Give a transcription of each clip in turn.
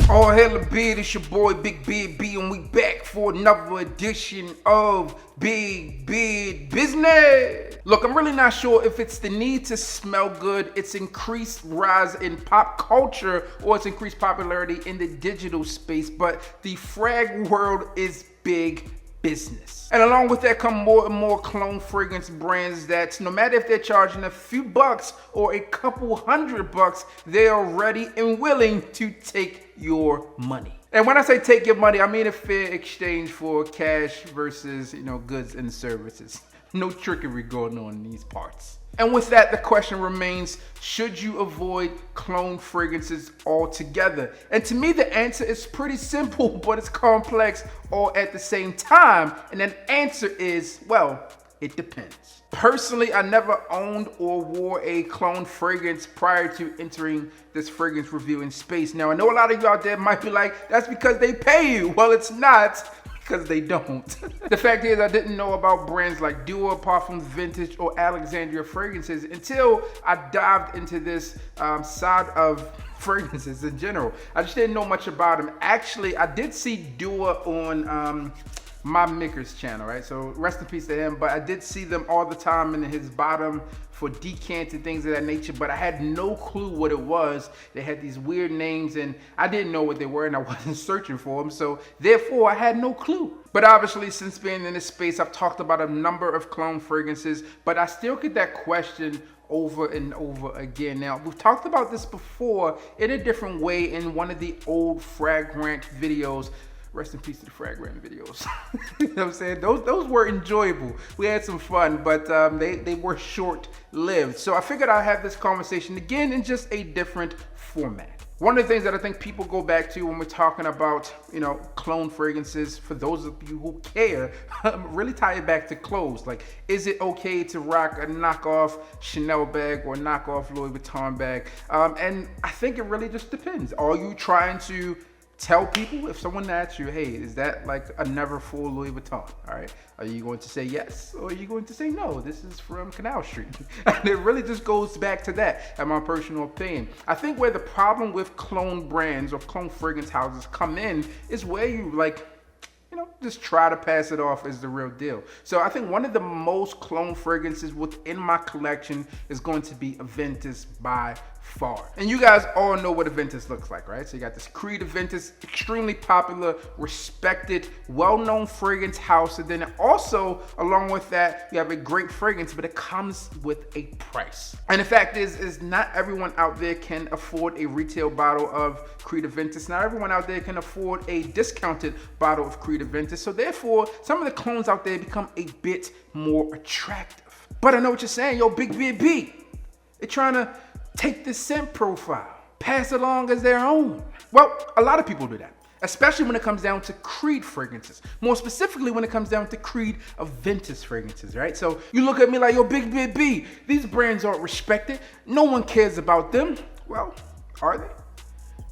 Oh, hella beard, it's your boy Big Beard B, and we back for another edition of Big Beard Business. Look, I'm really not sure if it's the need to smell good, its increased rise in pop culture, or its increased popularity in the digital space, but the frag world is big business. And along with that come more and more cologne fragrance brands that no matter if they're charging a few bucks or a couple $100, they are ready and willing to take your money. And when I say take your money, I mean a fair exchange for cash versus, goods and services. No trickery going on in these parts. And with that, the question remains, should you avoid cologne fragrances altogether? And to me, the answer is pretty simple, but it's complex all at the same time. And that answer is, well, it depends. Personally, I never owned or wore a cologne fragrance prior to entering this fragrance reviewing space. Now, I know a lot of you out there might be like, that's because they pay you. Well, it's not. Because they don't. The fact is, I didn't know about brands like Duo, Parfums Vintage, or Alexandria fragrances until I dived into this side of fragrances in general. I just didn't know much about them. Actually, I did see Duo on my Micker's channel, right? So rest in peace to him, but I did see them all the time in his bottom for Decants and things of that nature, but I had no clue what it was. They had these weird names and I didn't know what they were and I wasn't searching for them, so therefore I had no clue. But obviously, since being in this space, I've talked about a number of cologne fragrances, but I still get that question over and over again. Now, we've talked about this before in a different way in one of the old Fragrant videos. Rest in peace to the Fragrant videos. You know what I'm saying? Those were enjoyable. We had some fun, but they were short-lived. So I figured I'd have this conversation again in just a different format. One of the things that I think people go back to when we're talking about, cologne fragrances, for those of you who care, really tie it back to clothes. Like, is it okay to rock a knockoff Chanel bag or a knockoff Louis Vuitton bag? And I think it really just depends. Are you trying to tell people, if someone asks you, hey, is that like a never full Louis Vuitton? All right. Are you going to say yes? Or are you going to say no? This is from Canal Street. And it really just goes back to that, in my personal opinion. I think where the problem with cologne brands or cologne fragrance houses come in is where you just try to pass it off as the real deal. So I think one of the most cologne fragrances within my collection is going to be Aventus by far. And you guys all know what Aventus looks like, right? So you got this Creed Aventus, extremely popular, respected, well-known fragrance house. And then also, along with that, you have a great fragrance, but it comes with a price. And the fact is not everyone out there can afford a retail bottle of Creed Aventus. Not everyone out there can afford a discounted bottle of Creed Aventus. So therefore, some of the clones out there become a bit more attractive. But I know what you're saying, yo, Big Beard B. They're trying to take the scent profile, pass it along as their own. Well, a lot of people do that, especially when it comes down to Creed fragrances. More specifically, when it comes down to Creed Aventus fragrances, right? So you look at me like, yo, Big Beard B, these brands aren't respected. No one cares about them. Well, are they?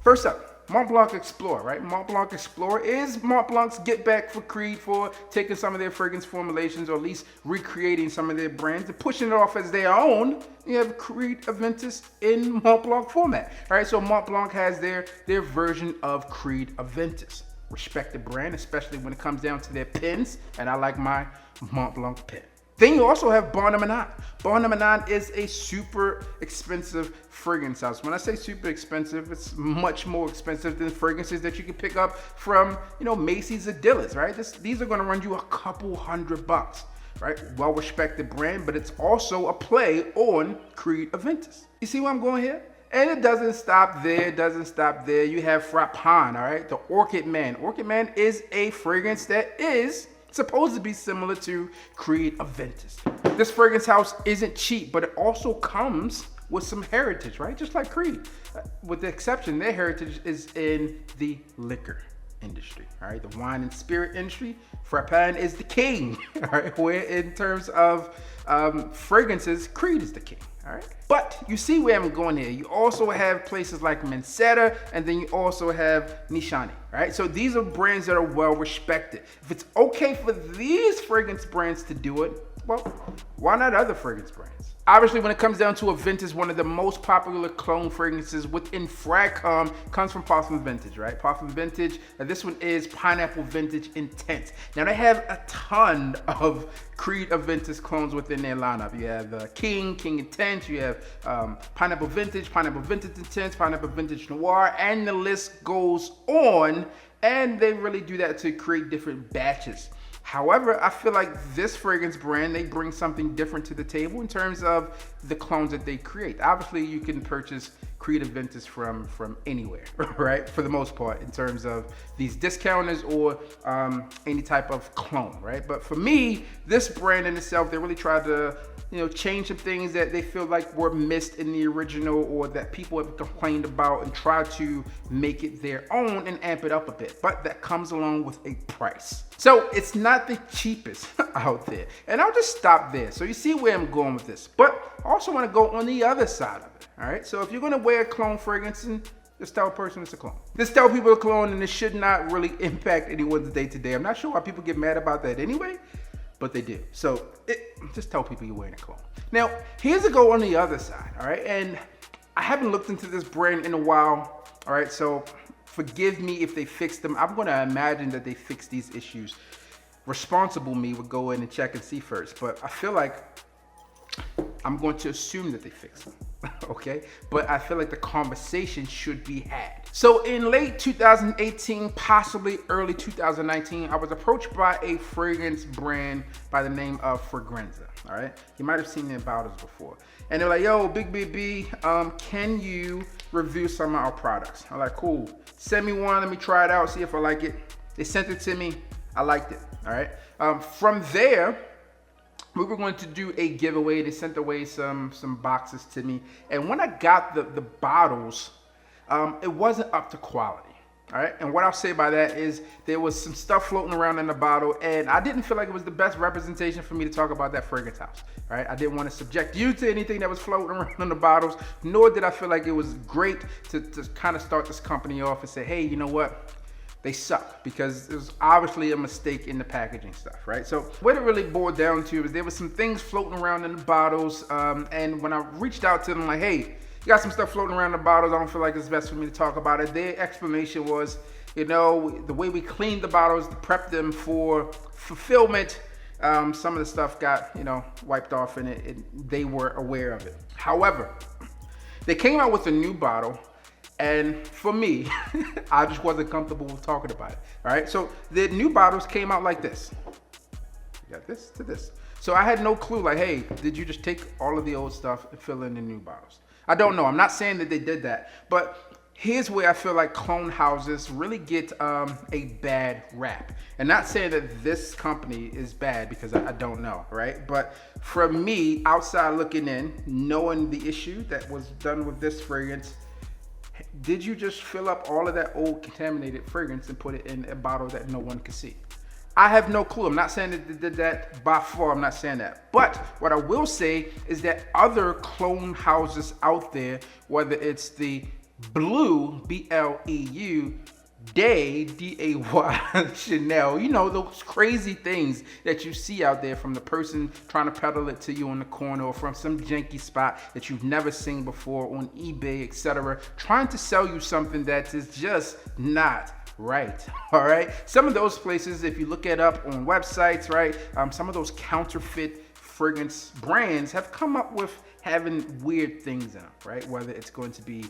First up, Mont Blanc Explorer, right? Mont Blanc Explorer is Mont Blanc's get back for Creed for taking some of their fragrance formulations, or at least recreating some of their brands and pushing it off as their own. You have Creed Aventus in Mont Blanc format, right? So Mont Blanc has their version of Creed Aventus. Respected brand, especially when it comes down to their pens, and I like my Mont Blanc pen. Then you also have Bar No. 9. Bar No. 9 is a super expensive fragrance house. When I say super expensive, it's much more expensive than fragrances that you can pick up from, Macy's or Dillard's, right? These are going to run you a couple $100, right? Well-respected brand, but it's also a play on Creed Aventus. You see where I'm going here? And it doesn't stop there. You have Frappin, all right? The Orchid Man. Orchid Man is a fragrance that is supposed to be similar to Creed Aventus. This fragrance house isn't cheap, but it also comes with some heritage, right? Just like Creed. With the exception, their heritage is in the liquor industry, all right? The wine and spirit industry. Frappin is the king, all right? Where in terms of fragrances, Creed is the king, all right? But you see where I'm going here. You also have places like Mansetta, and then you also have Nishani, right? So these are brands that are well respected. If it's okay for these fragrance brands to do it, well, why not other fragrance brands? Obviously, when it comes down to Aventus, one of the most popular cologne fragrances within Fragcom comes from Parfum Vintage, right? Parfum Vintage, this one is Pineapple Vintage Intense. Now, they have a ton of Creed Aventus clones within their lineup. You have King Intense, you have Pineapple Vintage Intense, Pineapple Vintage Noir, and the list goes on. And they really do that to create different batches. However, I feel like this fragrance brand, they bring something different to the table in terms of the clones that they create. Obviously, you can purchase Creed Aventus from anywhere, right? For the most part, in terms of these discounters or any type of clone, right? But for me, this brand in itself, they really tried to change some things that they feel like were missed in the original or that people have complained about, and try to make it their own and amp it up a bit. But that comes along with a price. So it's not the cheapest out there. And I'll just stop there. So you see where I'm going with this. But I also want to go on the other side of it. All right. So if you're going to wear a cologne fragrance, and just tell a person it's a cologne. Just tell people it's a cologne, and it should not really impact anyone's day to day. I'm not sure why people get mad about that anyway, but they do. So just tell people you're wearing a cologne. Now, here's a go on the other side. All right. And I haven't looked into this brand in a while. All right. So forgive me if they fixed them. I'm going to imagine that they fixed these issues. Responsible me would go in and check and see first. But I feel like I'm going to assume that they fixed them. Okay? But I feel like the conversation should be had. So in late 2018, possibly early 2019, I was approached by a fragrance brand by the name of Fragranza. All right? You might have seen the about us before. And they're like, yo, Big BB, can you review some of our products? I'm like, cool. Send me one. Let me try it out. See if I like it. They sent it to me. I liked it. All right. From there, we were going to do a giveaway. They sent away some boxes to me. And when I got the bottles, it wasn't up to quality. All right. And what I'll say by that is there was some stuff floating around in the bottle, and I didn't feel like it was the best representation for me to talk about that fragrance house. All right. I didn't want to subject you to anything that was floating around in the bottles, nor did I feel like it was great to kind of start this company off and say, hey, you know what? They suck, because it was obviously a mistake in the packaging stuff, right? So what it really boiled down to is there was some things floating around in the bottles, and when I reached out to them like, hey, you got some stuff floating around in the bottles, I don't feel like it's best for me to talk about it. Their explanation was, the way we cleaned the bottles to prep them for fulfillment, some of the stuff got, wiped off in it, and they were aware of it. However, they came out with a new bottle, and for me, I just wasn't comfortable with talking about it. All right, so the new bottles came out like this. You got this to this. So I had no clue, like, hey, did you just take all of the old stuff and fill in the new bottles? I don't know. I'm not saying that they did that, but here's where I feel like clone houses really get a bad rap. And not saying that this company is bad, because I don't know, right? But for me, outside looking in, knowing the issue that was done with this fragrance, did you just fill up all of that old contaminated fragrance and put it in a bottle that no one could see? I have no clue. I'm not saying that they did that by far. I'm not saying that. But what I will say is that other clone houses out there, whether it's the Bleu, B-L-E-U, Day, D-A-Y, Chanel, those crazy things that you see out there from the person trying to peddle it to you on the corner, or from some janky spot that you've never seen before on eBay, etc., trying to sell you something that is just not right. All right. Some of those places, if you look it up on websites, right, some of those counterfeit fragrance brands have come up with having weird things in them, right? Whether it's going to be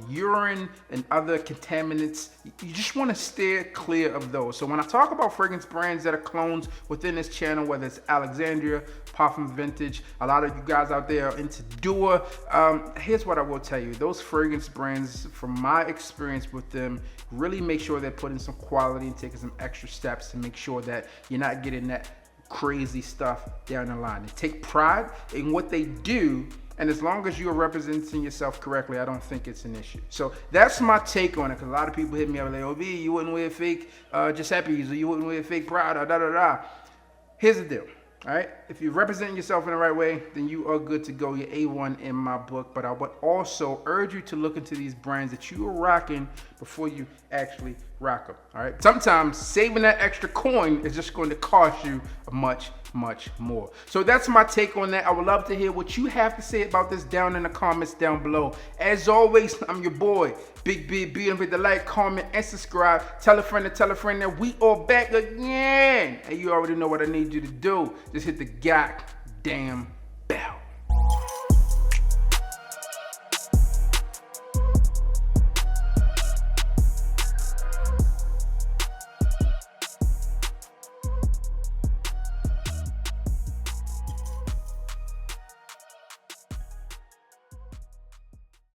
urine and other contaminants, you just want to steer clear of those. So when I talk about fragrance brands that are clones within this channel, whether it's Alexandria, Parfum Vintage, a lot of you guys out there are into Dior, here's what I will tell you. Those fragrance brands, from my experience with them, really make sure they're putting some quality and taking some extra steps to make sure that you're not getting that crazy stuff down the line. They take pride in what they do, and as long as you're representing yourself correctly, I don't think it's an issue. So that's my take on it, because a lot of people hit me up like, oh, B, you wouldn't wear fake Giuseppe's, or you wouldn't wear fake Prada, da-da-da. Here's the deal. All right, if you're representing yourself in the right way, then you are good to go. You're A1 in my book. But I would also urge you to look into these brands that you are rocking before you actually rock them. All right. Sometimes saving that extra coin is just going to cost you much more. So that's my take on that. I would love to hear what you have to say about this down in the comments down below. As always, I'm your boy, Big B. Don't forget to like, comment, and subscribe. Tell a friend that we are back again. And you already know what I need you to do. Just hit the goddamn